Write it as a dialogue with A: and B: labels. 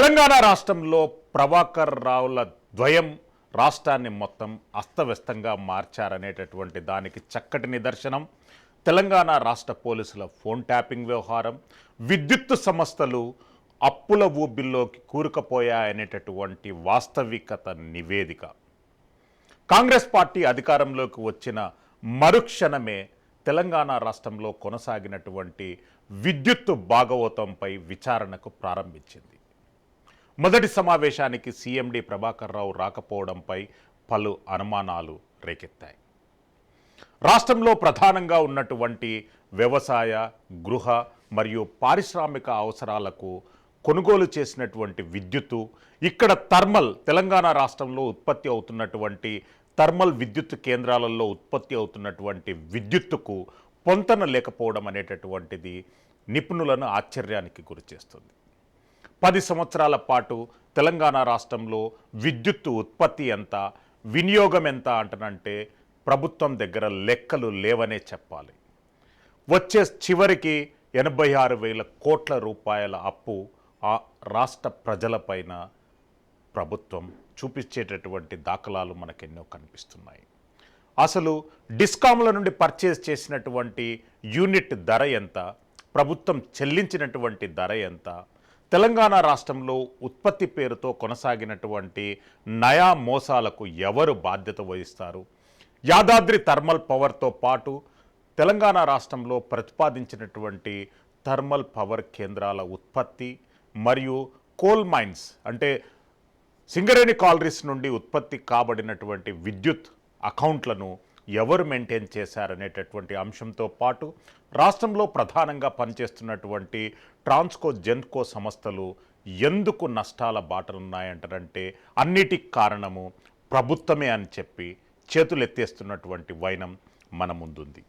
A: తెలంగాణ రాష్ట్రంలో ప్రభాకర్ రావుల ద్వయం రాష్ట్రాన్ని మొత్తం అస్తవ్యస్తంగా మార్చారనేటటువంటి దానికి చక్కటి నిదర్శనం తెలంగాణ రాష్ట్ర పోలీసుల ఫోన్ ట్యాపింగ్ వ్యవహారం, విద్యుత్ సంస్థలు అప్పుల ఊబిల్లోకి కూరుకుపోయాయనేటటువంటి వాస్తవికత నివేదిక. కాంగ్రెస్ పార్టీ అధికారంలోకి వచ్చిన మరుక్షణమే తెలంగాణ రాష్ట్రంలో కొనసాగినటువంటి విద్యుత్ భాగవతంపై విచారణకు ప్రారంభించింది. మొదటి సమావేశానికి సీఎండీ ప్రభాకర్ రావు రాకపోవడంపై పలు అనుమానాలు రేకెత్తాయి. రాష్ట్రంలో ప్రధానంగా ఉన్నటువంటి వ్యవసాయ, గృహ మరియు పారిశ్రామిక అవసరాలకు కొనుగోలు చేసినటువంటి విద్యుత్తు, ఇక్కడ తెలంగాణ రాష్ట్రంలో ఉత్పత్తి అవుతున్నటువంటి థర్మల్ విద్యుత్ కేంద్రాలలో ఉత్పత్తి అవుతున్నటువంటి విద్యుత్తుకు పొంతన లేకపోవడం అనేటటువంటిది నిపుణులను ఆశ్చర్యానికి గురిచేస్తుంది. 10 సంవత్సరాల పాటు తెలంగాణ రాష్ట్రంలో విద్యుత్తు ఉత్పత్తి ఎంత, వినియోగం ఎంత అంటనంటే ప్రభుత్వం దగ్గర లెక్కలు లేవనే చెప్పాలి. వచ్చే చివరికి 86,000 కోట్ల రూపాయల అప్పు ఆ రాష్ట్ర ప్రజలపైన ప్రభుత్వం చూపించేటటువంటి దాఖలాలు మనకెన్నో కనిపిస్తున్నాయి. అసలు డిస్కామ్ల నుండి పర్చేజ్ చేసినటువంటి యూనిట్ ధర ఎంత, ప్రభుత్వం చెల్లించినటువంటి ధర ఎంత, తెలంగాణ రాష్ట్రంలో ఉత్పత్తి పేరుతో కొనసాగినటువంటి నయా మోసాలకు ఎవరు బాధ్యత వహిస్తారు, యాదాద్రి థర్మల్ పవర్తో పాటు తెలంగాణ రాష్ట్రంలో ప్రతిపాదించినటువంటి థర్మల్ పవర్ కేంద్రాల ఉత్పత్తి మరియు కోల్ మైన్స్ అంటే సింగరేణి కాలరీస్ నుండి ఉత్పత్తి కాబడినటువంటి విద్యుత్ అకౌంట్లను ఎవరు మెయింటైన్ చేశారనేటటువంటి అంశంతో పాటు రాష్ట్రంలో ప్రధానంగా పనిచేస్తున్నటువంటి ట్రాన్స్కో, జెన్కో సంస్థలు ఎందుకు నష్టాల బాటలున్నాయంటారంటే అన్నిటికి కారణము ప్రభుత్వమే అని చెప్పి చేతులెత్తేస్తున్నటువంటి వైనం మన ముందుంది.